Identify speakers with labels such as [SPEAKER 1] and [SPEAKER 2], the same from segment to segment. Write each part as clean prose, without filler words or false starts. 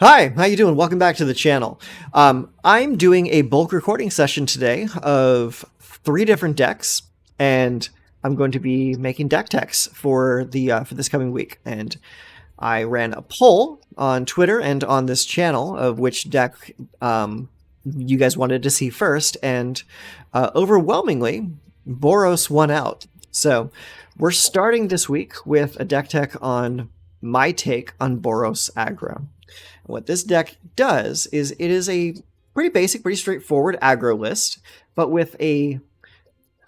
[SPEAKER 1] Hi, how you doing? Welcome back to the channel. I'm doing a bulk recording session today of 3 different decks, and I'm going to be making deck techs for for this coming week. And I ran a poll on Twitter and on this channel of which deck you guys wanted to see first, and overwhelmingly, Boros won out. So we're starting this week with a deck tech on my take on Boros Aggro. What this deck does is it is a pretty basic, pretty straightforward aggro list, but with a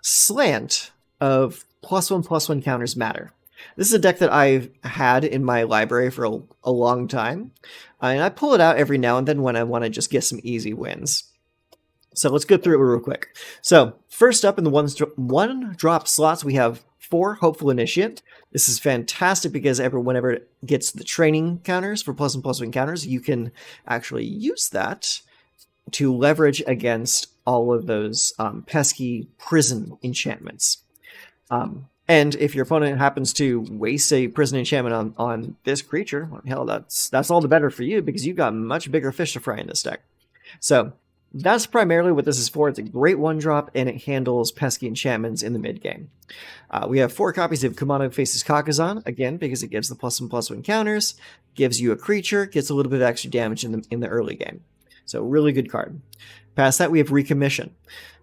[SPEAKER 1] slant of +1/+1 counters matter. This is a deck that I've had in my library for a long time, and I pull it out every now and then when I want to just get some easy wins. So let's go through it real quick. So first up in the one drop slots, we have 4 Hopeful Initiate. This is fantastic because whenever it gets the training counters for +1/+1 counters, you can actually use that to leverage against all of those pesky prison enchantments. And if your opponent happens to waste a prison enchantment on this creature, well, hell, that's all the better for you because you've got much bigger fish to fry in this deck. So that's primarily what this is for. It's a great 1-drop, and it handles pesky enchantments in the mid-game. We have 4 copies of Kumano Faces Kakazan, again, because it gives the +1/+1 counters, gives you a creature, gets a little bit of extra damage in the early game. So really good card. Past that, we have Recommission.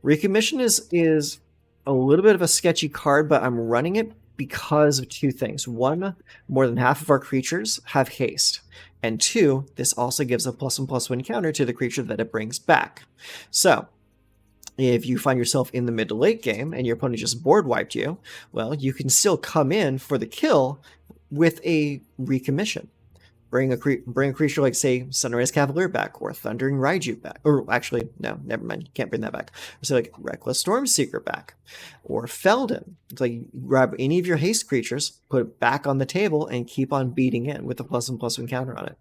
[SPEAKER 1] Recommission is a little bit of a sketchy card, but I'm running it because of 2 things. 1, more than half of our creatures have haste. And 2, this also gives a +1/+1 counter to the creature that it brings back. So, if you find yourself in the mid to late game and your opponent just board wiped you, well, you can still come in for the kill with a Recommission. Bring a creature like, say, Sunrise Cavalier back, or Thundering Raiju back. Or actually, no, never mind. You can't bring that back. So like Reckless Stormseeker back, or Feldon. It's like you grab any of your haste creatures, put it back on the table, and keep on beating in with a +1/+1 counter on it.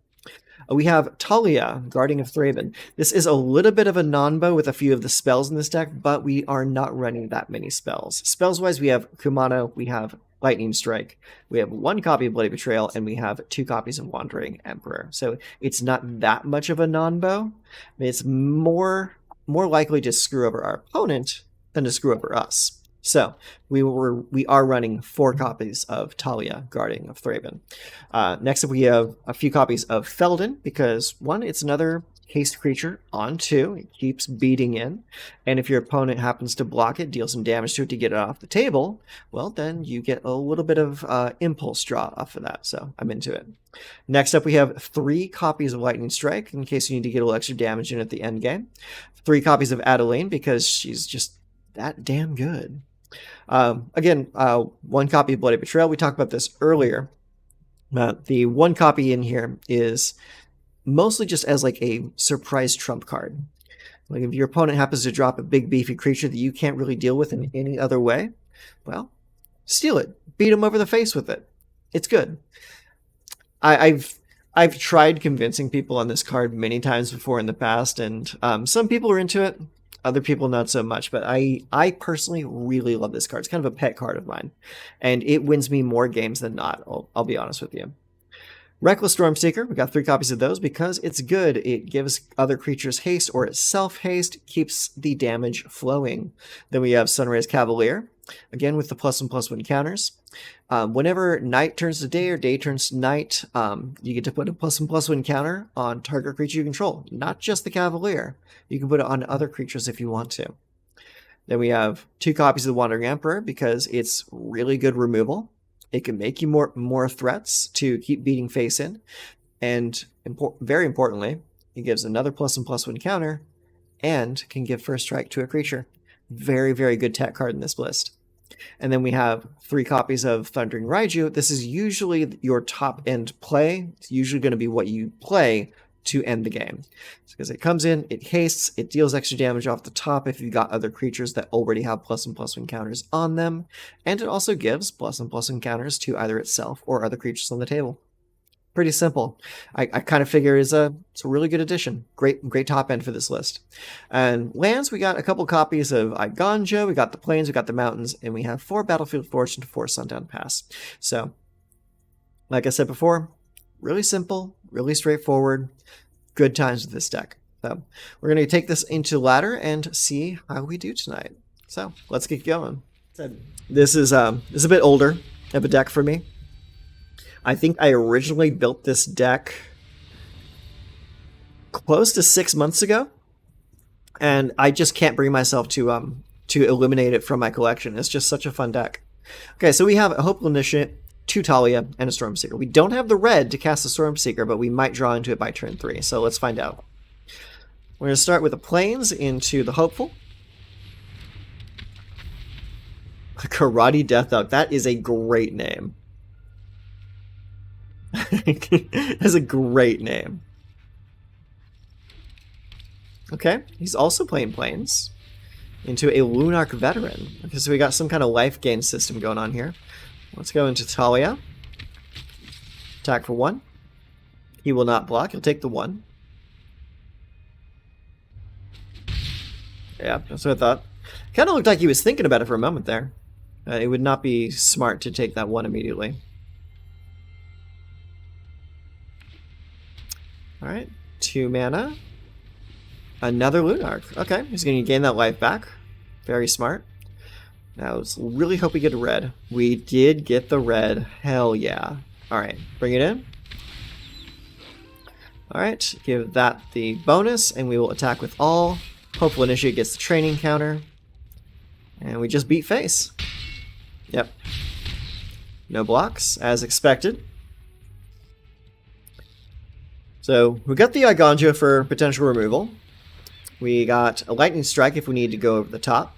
[SPEAKER 1] We have Talia, Guardian of Thraben. This is a little bit of a non-bow with a few of the spells in this deck, but we are not running that many spells. Spells-wise, we have Kumano, we have Lightning Strike, we have 1 copy of Bloody Betrayal, and we have 2 copies of Wandering Emperor. So it's not that much of a non-bow. It's more likely to screw over our opponent than to screw over us. So we are running 4 copies of Talia, Guardian of Thraben. Next up, we have a few copies of Feldon, because 1, it's another haste creature. On 2, it keeps beating in, and if your opponent happens to block it, deal some damage to it to get it off the table, well, then you get a little bit of impulse draw off of that, so I'm into it. Next up, we have 3 copies of Lightning Strike, in case you need to get a little extra damage in at the end game. 3 copies of Adeline, because she's just that damn good. Again, 1 copy of Bloody Betrayal. We talked about this earlier. The 1 copy in here is mostly just as like a surprise trump card. Like if your opponent happens to drop a big beefy creature that you can't really deal with in any other way, well, steal it. Beat them over the face with it. It's good. I've tried convincing people on this card many times before in the past, and some people are into it. Other people not so much, but I personally really love this card. It's kind of a pet card of mine, and it wins me more games than not, I'll be honest with you. Reckless Stormseeker, we got 3 copies of those because it's good. It gives other creatures haste or itself haste, keeps the damage flowing. Then we have Sunrise Cavalier, again with the +1/+1 counters. Whenever night turns to day or day turns to night, you get to put a +1/+1 counter on target creature you control, not just the Cavalier. You can put it on other creatures if you want to. Then we have 2 copies of the Wandering Emperor because it's really good removal. It can make you more threats to keep beating face in, and very importantly, it gives another +1/+1 counter and can give first strike to a creature. Very, very good tech card in this list. And then we have 3 copies of Thundering Raiju. This is usually your top end play. It's usually going to be what you play to end the game. Because it comes in, it hastes, it deals extra damage off the top if you've got other creatures that already have +1/+1 counters on them, and it also gives +1/+1 counters to either itself or other creatures on the table. Pretty simple. I kind of figure it's a really good addition. Great top end for this list. And lands, we got a couple copies of Igonjo, we got the plains, we got the mountains, and we have 4 Battlefield Forge and 4 Sundown Pass. So, like I said before, really simple, Really straightforward. Good times with this deck. So we're going to take this into ladder and see how we do tonight. So let's get going. This is a bit older of a deck for me. I think I originally built this deck close to 6 months ago, and I just can't bring myself to eliminate it from my collection. It's just such a fun deck. Okay, so we have a Hopeful Initiate, 2 Talia, and a Stormseeker. We don't have the red to cast the Stormseeker, but we might draw into it by turn 3, so let's find out. We're going to start with the Plains into the Hopeful. Karate Death Dog. That is a great name. That's a great name. Okay, he's also playing Plains into a Lunarch Veteran. Okay, so we got some kind of life gain system going on here. Let's go into Talia. Attack for 1. He will not block. He'll take the 1. Yeah, that's what I thought. Kind of looked like he was thinking about it for a moment there. It would not be smart to take that 1 immediately. Alright, 2 mana. Another Lunarch. Okay, he's going to gain that life back. Very smart. Now, let's really hope we get a red. We did get the red. Hell yeah. Alright, bring it in. Alright, give that the bonus, and we will attack with all. Hopeful Initiate gets the training counter. And we just beat face. Yep. No blocks, as expected. So, we got the Eiganjo for potential removal. We got a Lightning Strike if we need to go over the top.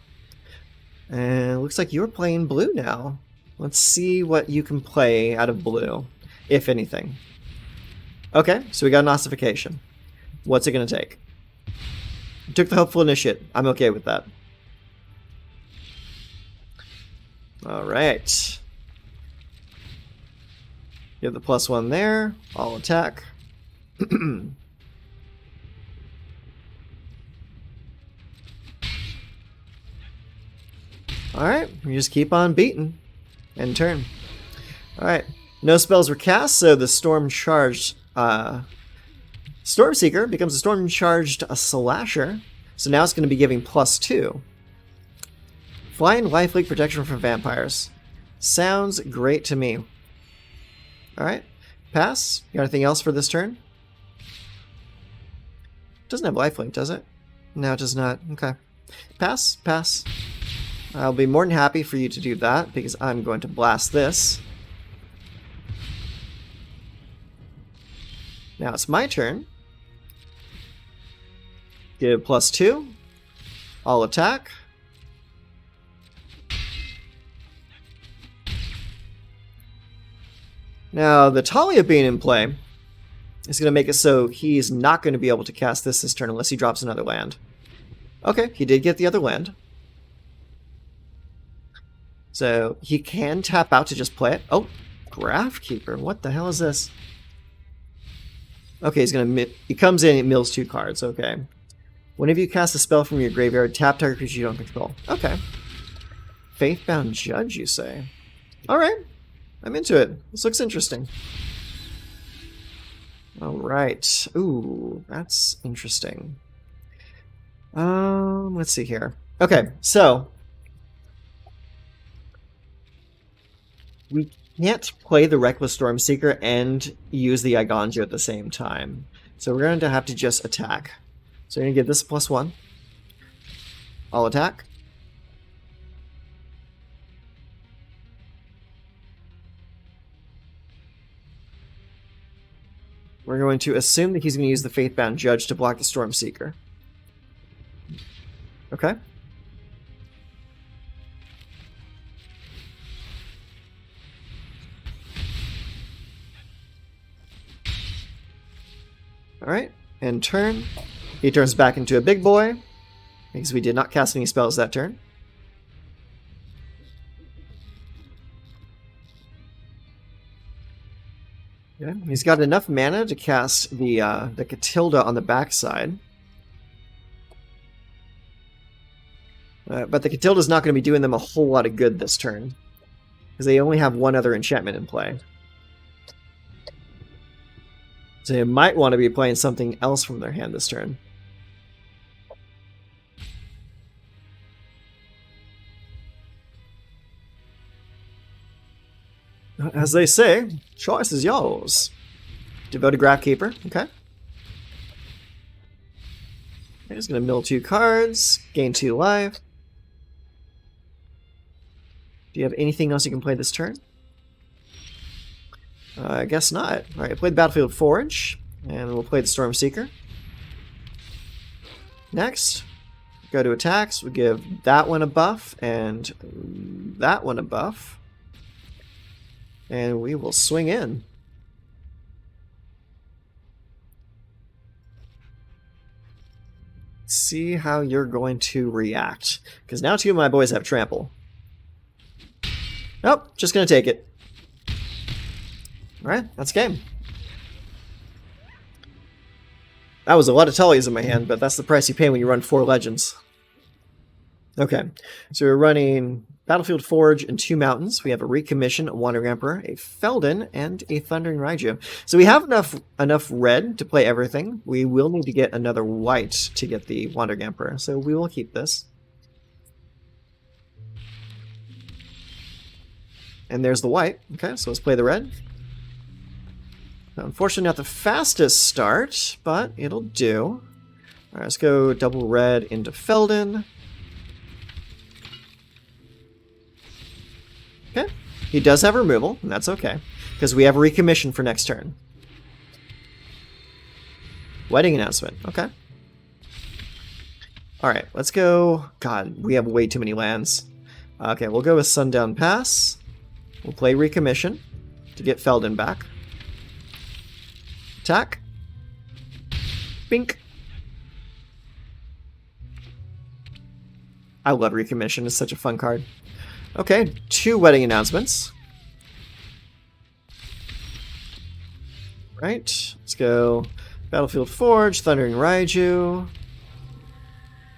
[SPEAKER 1] And it looks like you're playing blue now. Let's see what you can play out of blue, if anything. Okay, so we got an Ossification. What's it going to take? Took the Hopeful Initiate. I'm okay with that. Alright. You have the +1 there. All attack. Alright, we just keep on beating. End turn. Alright, no spells were cast, so the Storm-charged Stormseeker becomes a Storm-charged Slasher. So now it's going to be giving +2. Flying Lifelink protection from vampires. Sounds great to me. Alright, pass. You got anything else for this turn? Doesn't have lifelink, does it? No, it does not. Okay. Pass, pass. I'll be more than happy for you to do that, because I'm going to blast this. Now it's my turn. Give +2. All attack. Now, the Talia being in play is going to make it so he's not going to be able to cast this turn unless he drops another land. Okay, he did get the other land. So he can tap out to just play it. Oh, Graphkeeper. What the hell is this? Okay, he comes in and mills 2 cards. Okay. Whenever you cast a spell from your graveyard, tap target creature you don't control. Okay. Faithbound Judge, you say? Alright. I'm into it. This looks interesting. Alright. Ooh, that's interesting. Let's see here. Okay, so we can't play the Reckless Stormseeker and use the Eiganjo at the same time. So we're going to have to just attack. So we're going to give this a +1. All attack. We're going to assume that he's going to use the Faithbound Judge to block the Stormseeker. Okay. Alright, and turn. He turns back into a big boy, because we did not cast any spells that turn. Okay. He's got enough mana to cast the Catilda on the backside. But the Catilda's not going to be doing them a whole lot of good this turn, because they only have one other enchantment in play. So they might want to be playing something else from their hand this turn. As they say, choice is yours. Devoted Grapkeeper, okay. I'm just going to mill 2 cards, gain 2 life. Do you have anything else you can play this turn? I guess not. Alright, play the Battlefield Forge, and we'll play the Stormseeker. Next, go to attacks. We give that one a buff, and that one a buff. And we will swing in. See how you're going to react. Because now 2 of my boys have trample. Nope, just going to take it. Alright, that's game. That was a lot of Tullies in my hand, but that's the price you pay when you run 4 legends. Okay, so we're running Battlefield Forge and 2 mountains. We have a Recommission, a Wandering Emperor, a Feldon, and a Thundering Raiju. So we have enough red to play everything. We will need to get another white to get the Wandering Emperor, so we will keep this. And there's the white. Okay, so let's play the red. Unfortunately, not the fastest start, but it'll do. All right, let's go double red into Feldon. Okay, he does have removal, and that's okay, because we have a recommission for next turn. Wedding announcement, okay. All right, let's go. God, we have way too many lands. Okay, we'll go with Sundown Pass. We'll play recommission to get Feldon back. Attack. Bink. I love recommission. It's such a fun card. Okay, 2 wedding announcements. Right, let's go Battlefield Forge, Thundering Raiju.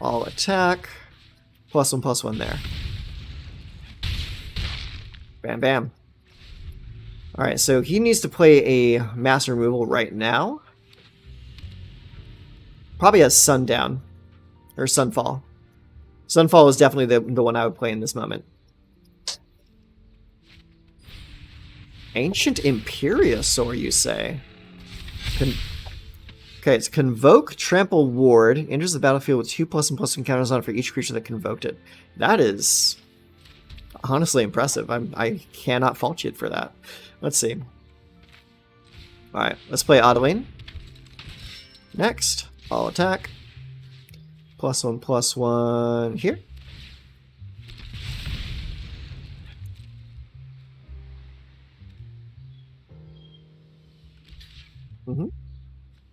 [SPEAKER 1] All attack. +1/+1 there. Bam, bam. Alright, so he needs to play a mass removal right now. Probably has Sundown. Or Sunfall. Sunfall is definitely the one I would play in this moment. Ancient Imperiosaur, you say? Okay, it's Convoke, Trample, Ward. Enters the battlefield with 2 +1/+1 counters on it for each creature that convoked it. That is honestly impressive. I cannot fault you for that. Let's see. Alright, let's play Adeline. Next, all attack. +1/+1 here.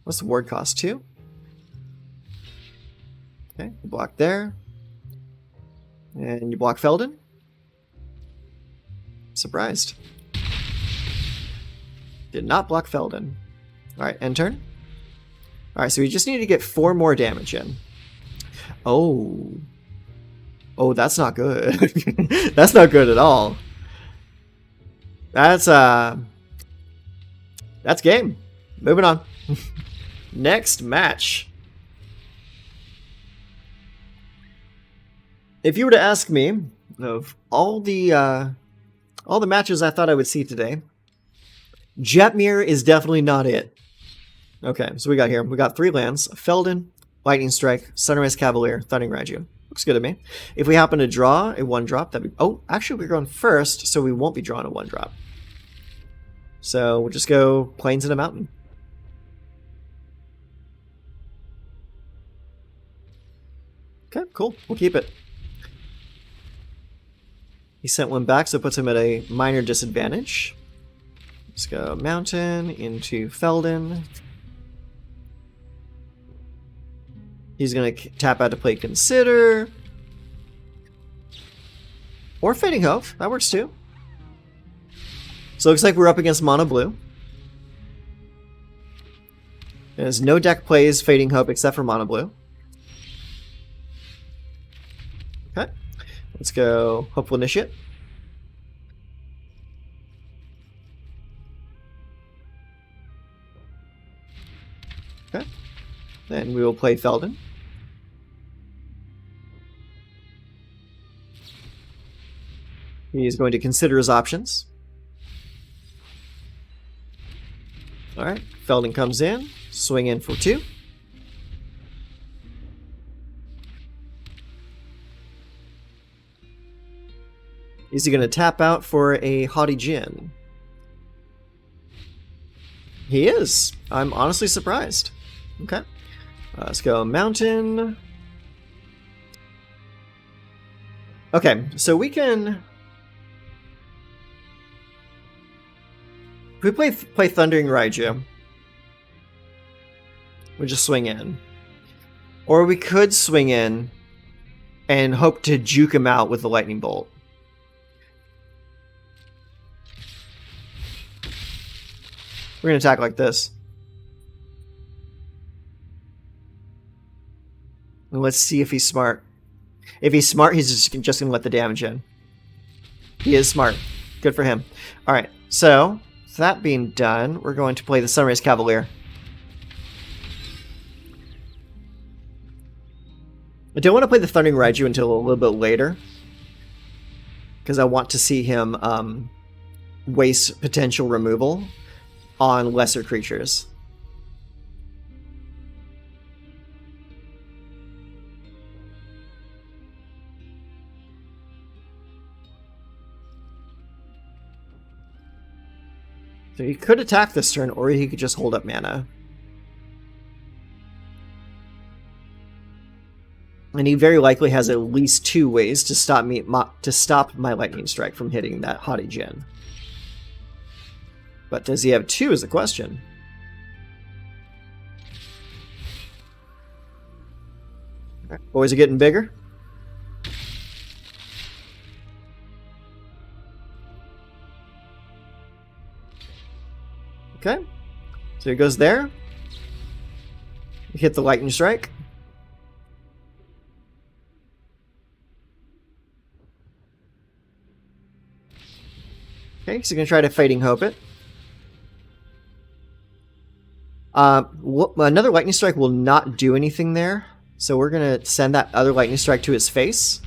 [SPEAKER 1] What's the ward cost? 2? Okay, you block there. And you block Feldon. Surprised. Did not block Feldon. Alright, end turn. Alright, so we just need to get 4 more damage in. Oh. Oh, that's not good. That's not good at all. That's game. Moving on. Next match. If you were to ask me of all the matches I thought I would see today, Jetmir is definitely not it. Okay, so we got 3 lands: Feldon, Lightning Strike, Sunrise Cavalier, Thundering Raiju. Looks good to me. If we happen to draw a 1-drop, that'd be... Oh, actually we're going first, so we won't be drawing a 1-drop. So we'll just go Plains and a Mountain. Okay, cool. We'll keep it. He sent 1 back, so it puts him at a minor disadvantage. Let's go Mountain into Feldon. He's going to tap out to play Consider. Or Fading Hope. That works too. So it looks like we're up against Mono Blue. There's no deck plays Fading Hope except for Mono Blue. Okay. Let's go Hopeful Initiate. Okay. Then we will play Feldon. He's going to consider his options. Alright, Feldon comes in, swing in for 2. Is he going to tap out for a Haughty Djinn? He is. I'm honestly surprised. Okay. Let's go Mountain. Okay, so we can... If we play Thundering Raiju, we just swing in. Or we could swing in and hope to juke him out with the Lightning Bolt. We're going to attack like this. And let's see if he's smart. If he's smart, he's just going to let the damage in. He is smart. Good for him. Alright, so... that being done, we're going to play the Sunrise Cavalier. I don't want to play the Thundering Raiju until a little bit later, because I want to see him waste potential removal on lesser creatures. So he could attack this turn, or he could just hold up mana. And he very likely has at least 2 ways to stop my Lightning Strike from hitting that Haughty Djinn. But does he have 2 is the question. Right, boys are getting bigger. Okay, so he goes there. We hit the Lightning Strike. Okay, so he's going to try to Fading Hope it. Another Lightning Strike will not do anything there, so we're going to send that other Lightning Strike to his face.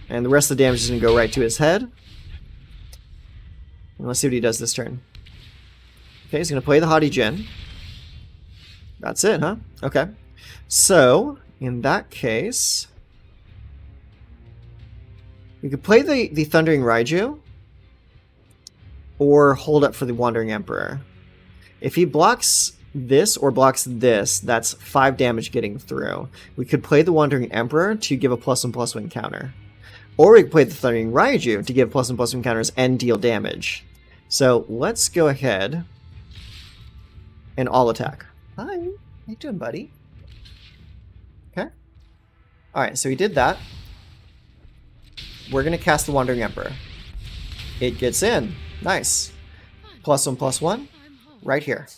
[SPEAKER 1] And the rest of the damage is going to go right to his head. And let's see what he does this turn. Okay, he's going to play the Haughty Djinn. That's it, huh? Okay. So, in that case... we could play the Thundering Raiju, or hold up for the Wandering Emperor. If he blocks this or blocks this, that's 5 damage getting through. We could play the Wandering Emperor to give a +1/+1 counter. Or we could play the Thundering Raiju to give +1/+1 counters and deal damage. So let's go ahead and all attack. Hi, how you doing, buddy? Okay. Alright, so he did that. We're going to cast the Wandering Emperor. It gets in. Nice. +1/+1 right here.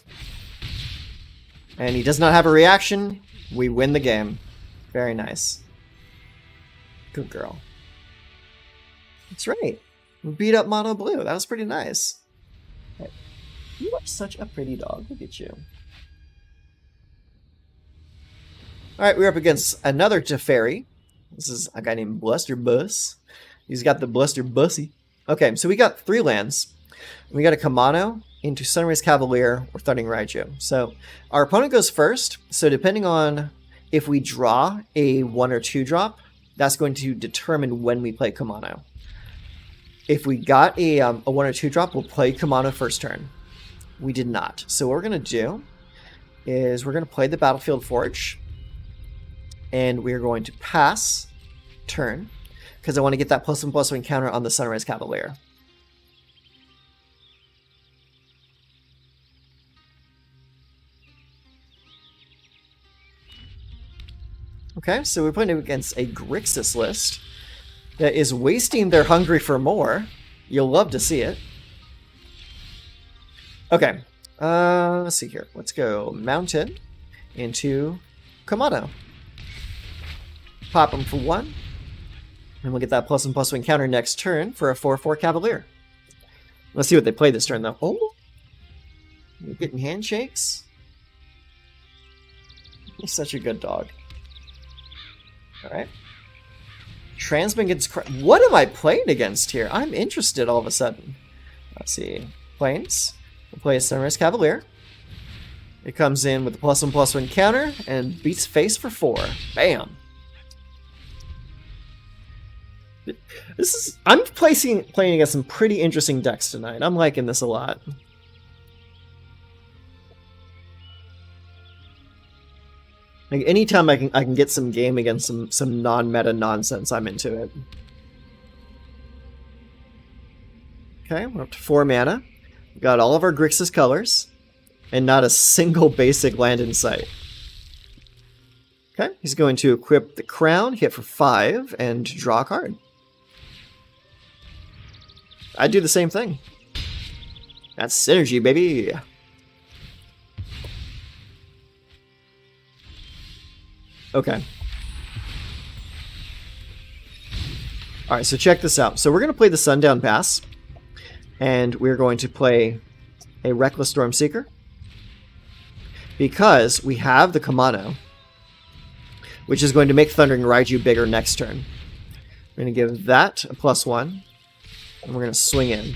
[SPEAKER 1] And he does not have a reaction. We win the game. Very nice. Good girl. That's right. We beat up Mono Blue. That was pretty nice. Hey, you are such a pretty dog. Look at you. Alright, we're up against another Teferi. This is a guy named Blusterbus. He's got the Bluster Bussy. Okay, so we got 3 lands. We got a Kamano into Sunrise Cavalier or Thundering Raiju. So our opponent goes first. So depending on if we draw a 1 or 2 drop, that's going to determine when we play Kamano. If we got a 1 or 2 drop, we'll play Kamano first turn. We did not. So what we're going to do is we're going to play the Battlefield Forge. And we're going to pass turn, because I want to get that +1/+1 counter on the Sunrise Cavalier. Okay, so we're playing against a Grixis list that is wasting their Hungry for More. You'll love to see it. Okay, let's see here. Let's go Mountain into Kamano. Pop him for 1. And we'll get that +1/+1 counter next turn for a 4/4 Cavalier. Let's see what they play this turn, though. Oh! You're getting handshakes? He's such a good dog. Alright. Transman gets... What am I playing against here? I'm interested all of a sudden. Let's see. Plains. We'll play a Sunrise Cavalier. It comes in with the +1/+1 counter and beats face for 4. Bam! I'm playing against some pretty interesting decks tonight. I'm liking this a lot. Like anytime I can get some game against some non-meta nonsense, I'm into it. Okay, we're up to 4 mana. We've got all of our Grixis colors, and not a single basic land in sight. Okay, he's going to equip the crown, hit for 5, and draw a card. I'd do the same thing. That's synergy, baby. Okay. Alright, so check this out. So we're going to play the Sundown Pass. And we're going to play a Reckless Stormseeker. Because we have the Kamano, which is going to make Thundering Raiju bigger next turn. We're going to give that a +1. And we're going to swing in.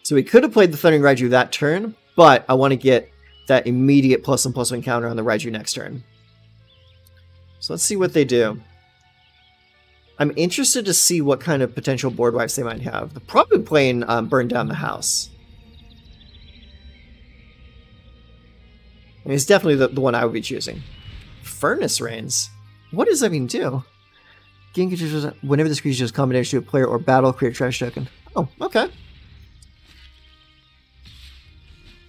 [SPEAKER 1] So we could have played the Thundering Raiju that turn, but I want to get that immediate +1/+1 counter on the Raiju next turn. So let's see what they do. I'm interested to see what kind of potential board wipes they might have. They're probably playing Burn Down the House. I mean, it's definitely the one I would be choosing. Furnace Rains? What does that mean do? Whenever this creature is combination to a player or battle, create a trash token. Oh, okay.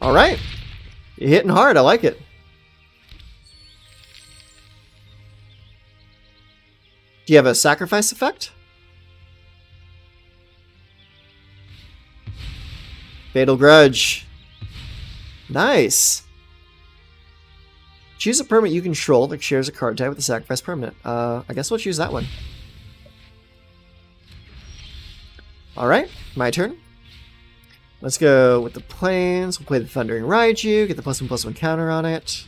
[SPEAKER 1] Alright. You're hitting hard, I like it. Do you have a sacrifice effect? Fatal Grudge. Nice. Choose a permanent you control that shares a card type with a sacrifice permanent. I guess we'll choose that one. Alright, my turn. Let's go with the Plains. We'll play the Thundering Raiju, get the +1/+1 counter on it.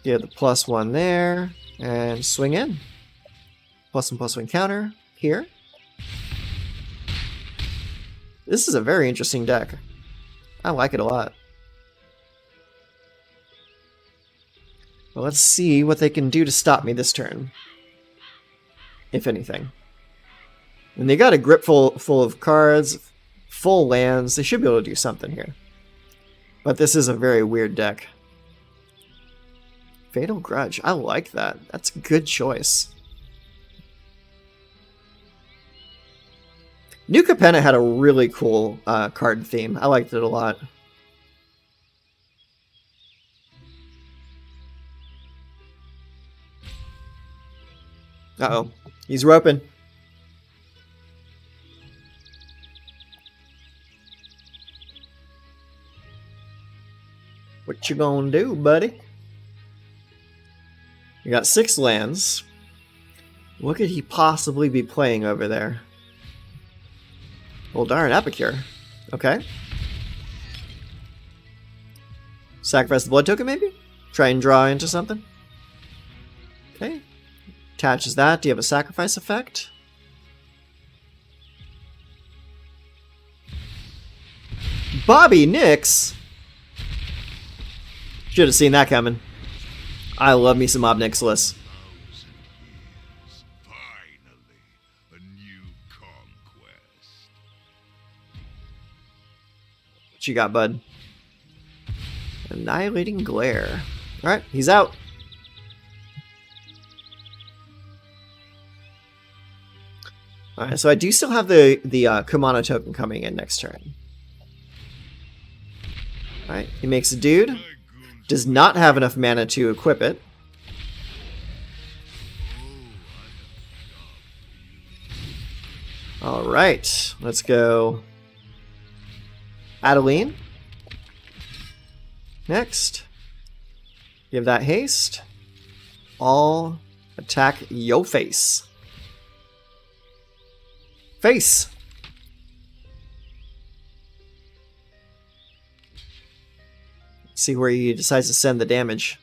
[SPEAKER 1] Get the +1 there, and swing in. +1/+1 counter here. This is a very interesting deck. I like it a lot. Well, let's see what they can do to stop me this turn. If anything. And they got a grip full of cards, full lands. They should be able to do something here. But this is a very weird deck. Fatal Grudge. I like that. That's a good choice. New Capenna had a really cool card theme. I liked it a lot. Uh-oh. He's roping. What you gonna do, buddy? You got 6 lands. What could he possibly be playing over there? Well, darn, Epicure. Okay. Sacrifice the blood token, maybe? Try and draw into something? Okay. Attaches that. Do you have a sacrifice effect? Bobby Nix? Should have seen that coming. I love me some Ob Nixilis. What you got, bud? Annihilating Glare. Alright, he's out. Alright, so I do still have the Kumano token coming in next turn. Alright, he makes a dude. Does not have enough mana to equip it. Alright, let's go Adeline. Next. Give that haste. All attack yo face. Face! See where he decides to send the damage.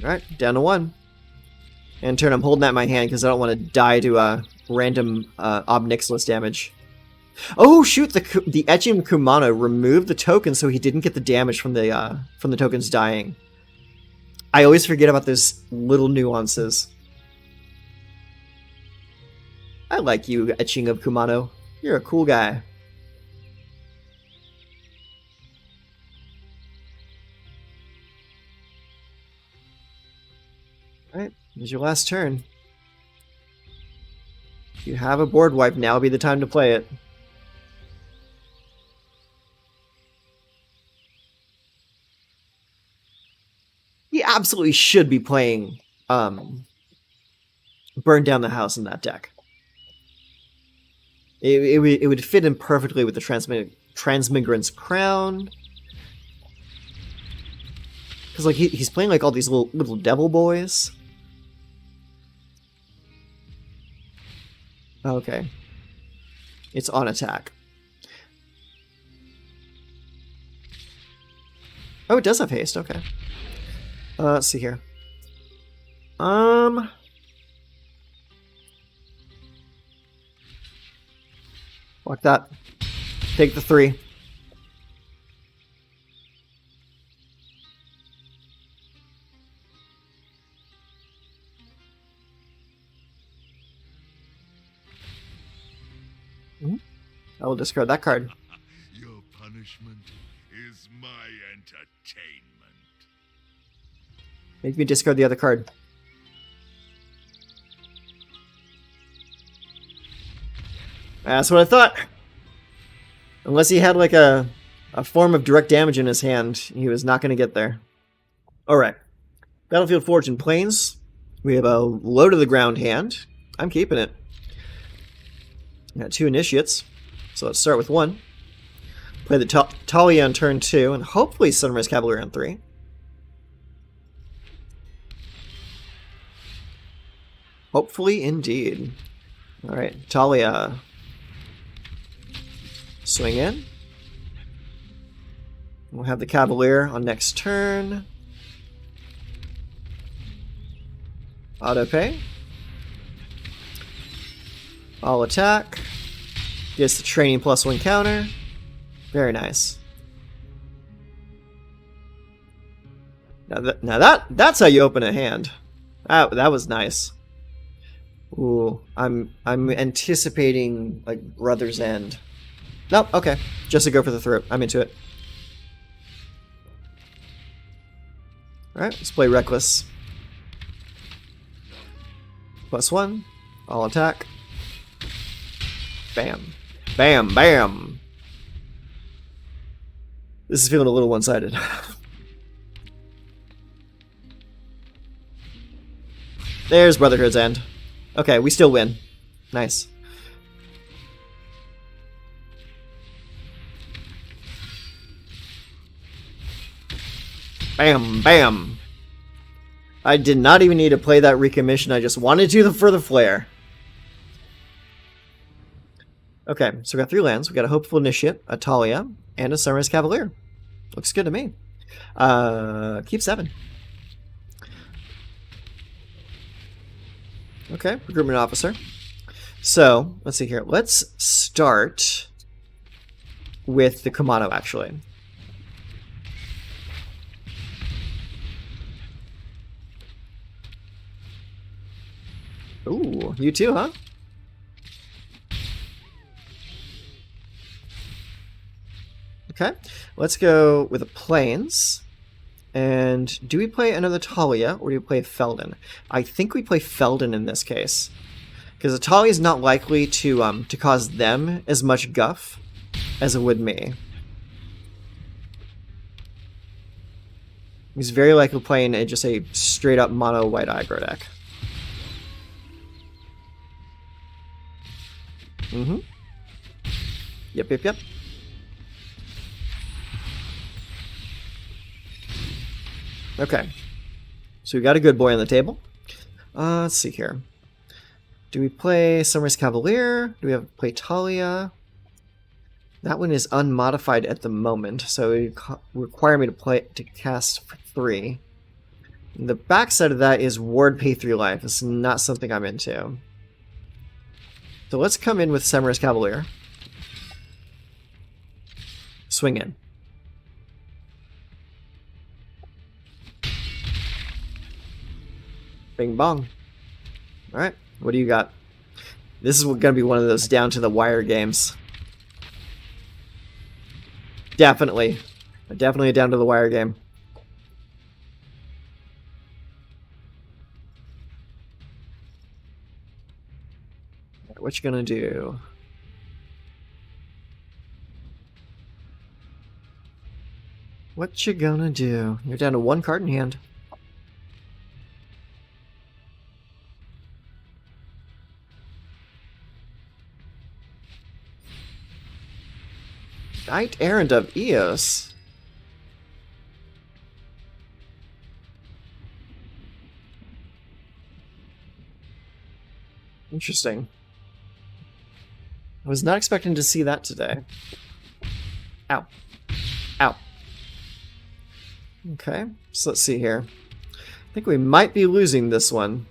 [SPEAKER 1] Alright, down to 1. And turn, I'm holding that in my hand because I don't want to die to random Ob Nixilis damage. Oh shoot! The Etching of Kumano removed the token, so he didn't get the damage from the tokens dying. I always forget about those little nuances. I like you, Etching of Kumano. You're a cool guy. Alright, here's your last turn. If you have a board wipe, now would be the time to play it. He absolutely should be playing Burn Down the House in that deck. It would fit in perfectly with the Transmigrant's Crown. Because like he's playing like all these little devil boys. Okay. It's on attack. Oh, it does have haste, okay. Let's see here. Block that. Take the 3. I will discard that card.
[SPEAKER 2] Your punishment is my entertainment.
[SPEAKER 1] Make me discard the other card. That's what I thought. Unless he had like a form of direct damage in his hand, he was not going to get there. Alright. Battlefield Fortune Plains. We have a low to the ground hand. I'm keeping it. Got 2 initiates. So let's start with 1. Play the Talia on turn 2, and hopefully Sunrise Cavalier on 3. Hopefully, indeed. Alright, Talia. Swing in. We'll have the Cavalier on next turn. Auto pay. I'll attack. Gets the training +1 counter. Very nice. Now that's how you open a hand. That was nice. Ooh, I'm anticipating like Brother's End. Nope, okay. Just to go for the throat. I'm into it. Alright, let's play Reckless. +1. I'll attack. Bam. Bam, bam! This is feeling a little one-sided. There's Brotherhood's End. Okay, we still win. Nice. Bam, bam! I did not even need to play that recommission, I just wanted to for the flair. Okay, so we got 3 lands. We got a Hopeful Initiate, a Talia, and a Sunrise Cavalier. Looks good to me. Keep 7. Okay, Recruitment Officer. So, let's see here. Let's start with the Kumano, actually. Ooh, you too, huh? Okay, let's go with the Plains. And do we play another Talia, or do we play Feldon? I think we play Feldon in this case. Because a Talia is not likely to cause them as much guff as it would me. He's very likely playing just a straight-up mono white aggro deck. Yep, yep, yep. Okay. So we got a good boy on the table. Let's see here. Do we play Sunrise Cavalier? Do we have to play Talia? That one is unmodified at the moment, so it would require me to cast for 3. And the backside of that is Ward pay 3 life. It's not something I'm into. So let's come in with Sunrise Cavalier. Swing in. Bing bong. Alright, what do you got? This is going to be one of those down to the wire games. Definitely. Definitely a down to the wire game. What you gonna do? What you gonna do? You're down to 1 card in hand. Knight Errant of Eos. Interesting. I was not expecting to see that today. Ow. Ow. Okay, so let's see here. I think we might be losing this one.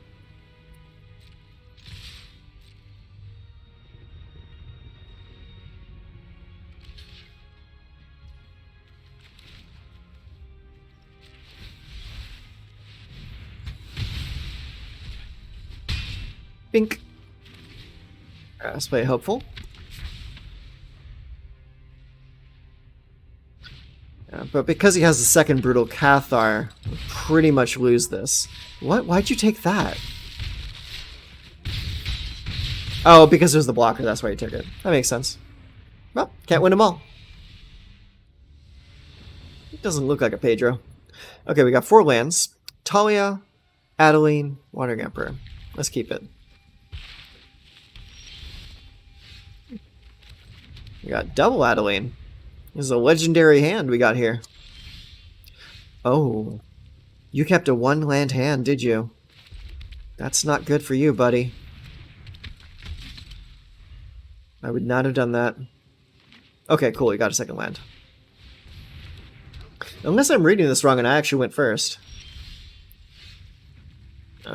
[SPEAKER 1] Bink. Let's play hopeful. But because he has the second Brutal Cathar, we'll pretty much lose this. What? Why'd you take that? Oh, because there's the blocker, that's why you took it. That makes sense. Well, can't win them all. It doesn't look like a Pedro. Okay, we got 4 lands. Talia, Adeline, Wandering Emperor. Let's keep it. We got double Adeline. This is a legendary hand we got here. Oh. You kept a 1-land hand, did you? That's not good for you, buddy. I would not have done that. Okay, cool, you got a 2nd land. Unless I'm reading this wrong and I actually went first.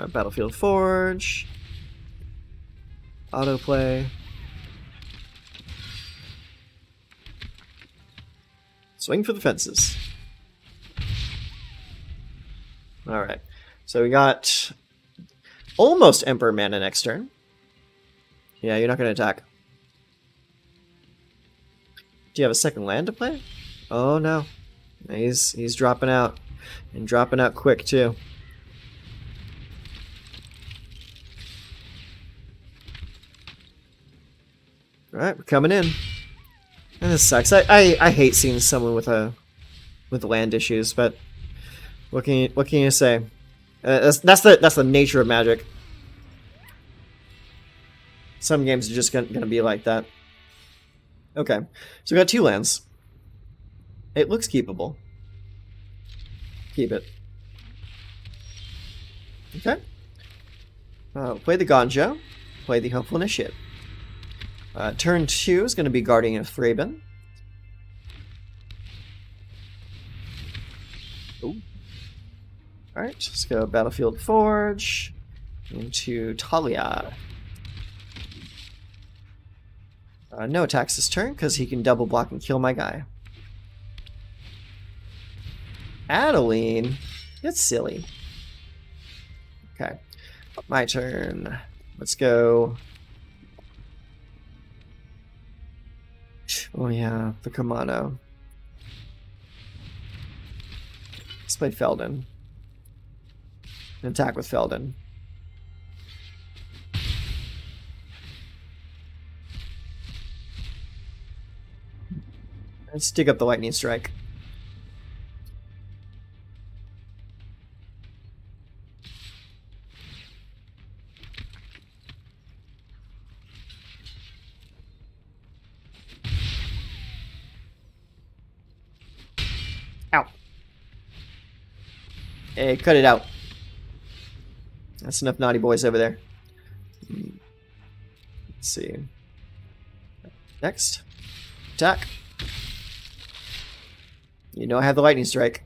[SPEAKER 1] Battlefield Forge. Autoplay. Swing for the fences. Alright. So we got almost Emperor mana next turn. Yeah, you're not going to attack. Do you have a 2nd land to play? Oh no. He's dropping out. And dropping out quick too. Alright, we're coming in. And this sucks. I hate seeing someone with land issues, but what can you say? That's the nature of Magic. Some games are just gonna be like that. Okay, so we got 2 lands. It looks keepable. Keep it. Okay. Play the Gonjo. Play the Hopeful Initiate. Turn 2 is going to be Guardian of Thraben. Ooh. Alright, let's go Battlefield Forge into Talia. No attacks this turn because he can double block and kill my guy. Adeline? That's silly. Okay, my turn. Let's go. Oh yeah, the Kamado. Let's play Feldon. Attack with Feldon. Let's dig up the Lightning Strike. Ow. Hey, cut it out. That's enough naughty boys over there. Let's see. Next. Attack. You know I have the lightning strike.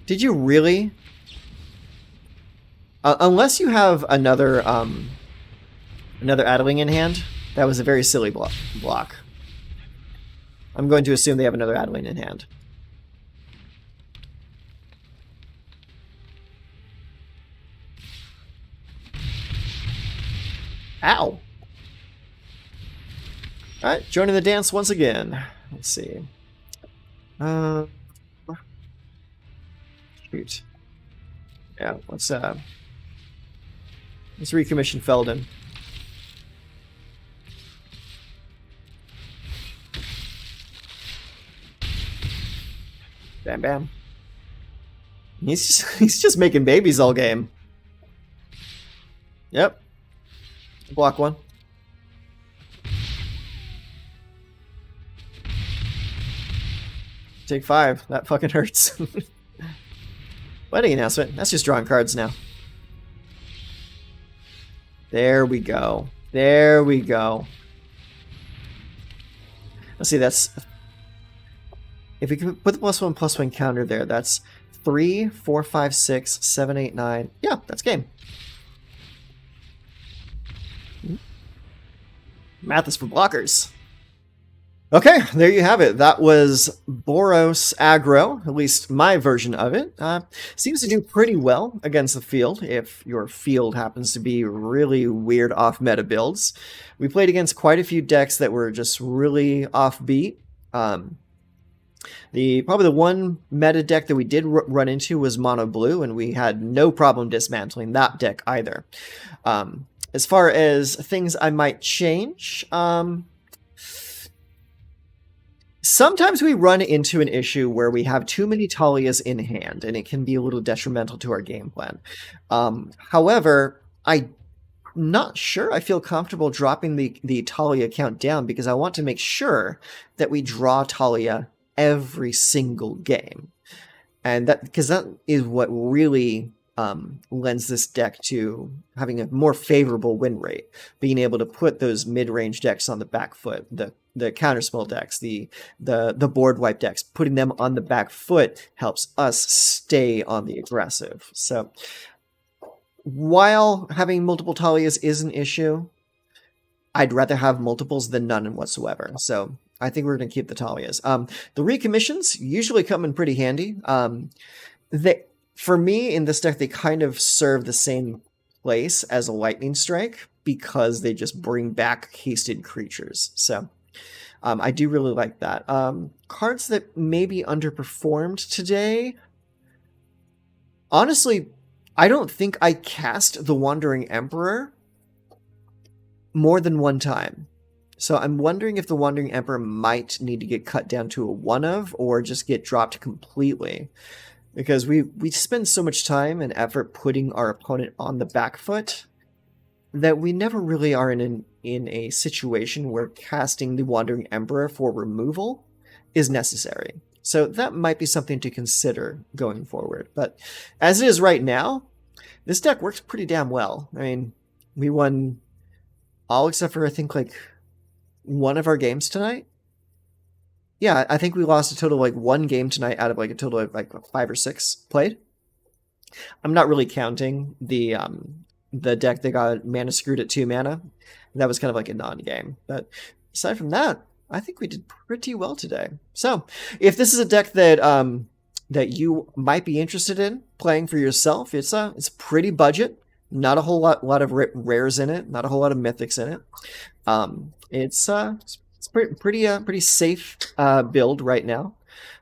[SPEAKER 1] Did you really? Unless you have another Adeling in hand, that was a very silly block. I'm going to assume they have another Adeling in hand. Ow! Alright, joining the dance once again. Let's see. Shoot. Yeah, let's recommission Felden. Bam bam. He's just making babies all game. Yep. Block one. Take 5. That fucking hurts. Wedding announcement. That's just drawing cards now. There we go. There we go. Let's see, that's... If we can put the +1/+1 counter there, that's 3, 4, 5, 6, 7, 8, 9. Yeah, that's game. Math is for blockers. Okay, there you have it. That was Boros Aggro, at least my version of it. Seems to do pretty well against the field, if your field happens to be really weird off-meta builds. We played against quite a few decks that were just really offbeat. Probably the one meta deck that we did run into was Mono Blue, and we had no problem dismantling that deck either. As far as things I might change, sometimes we run into an issue where we have too many Talias in hand, and it can be a little detrimental to our game plan. However, I'm not sure I feel comfortable dropping the Talia count down, because I want to make sure that we draw Talia every single game. And because that is what really lends this deck to having a more favorable win rate, being able to put those mid-range decks on the back foot, the counterspell decks, the board wipe decks, putting them on the back foot helps us stay on the aggressive. So while having multiple Talias is an issue, I'd rather have multiples than none whatsoever. So I think we're going to keep the Talias. The recommissions usually come in pretty handy. For me, in this deck, they kind of serve the same place as a Lightning Strike, because they just bring back hasted creatures. So I do really like that. Cards that maybe underperformed today. Honestly, I don't think I cast the Wandering Emperor more than one time. So I'm wondering if the Wandering Emperor might need to get cut down to a 1-of, or just get dropped completely. Because we spend so much time and effort putting our opponent on the back foot that we never really are in a situation where casting the Wandering Emperor for removal is necessary. So that might be something to consider going forward. But as it is right now, this deck works pretty damn well. I mean, we won all except for, I think, like, one of our games tonight. Yeah, I think we lost a total of like 1 game tonight out of like a total of like 5 or 6 played. I'm not really counting the deck that got mana screwed at 2 mana. That was kind of like a non-game. But aside from that, I think we did pretty well today. So if this is a deck that that you might be interested in playing for yourself, it's pretty budget. Not a whole lot of rares in it. Not a whole lot of mythics in it. It's pretty safe build right now.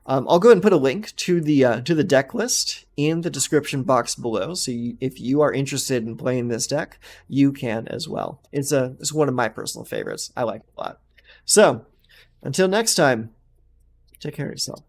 [SPEAKER 1] I'll go ahead and put a link to the deck list in the description box below. So if you are interested in playing this deck, you can as well. It's one of my personal favorites. I like it a lot. So until next time, take care of yourself.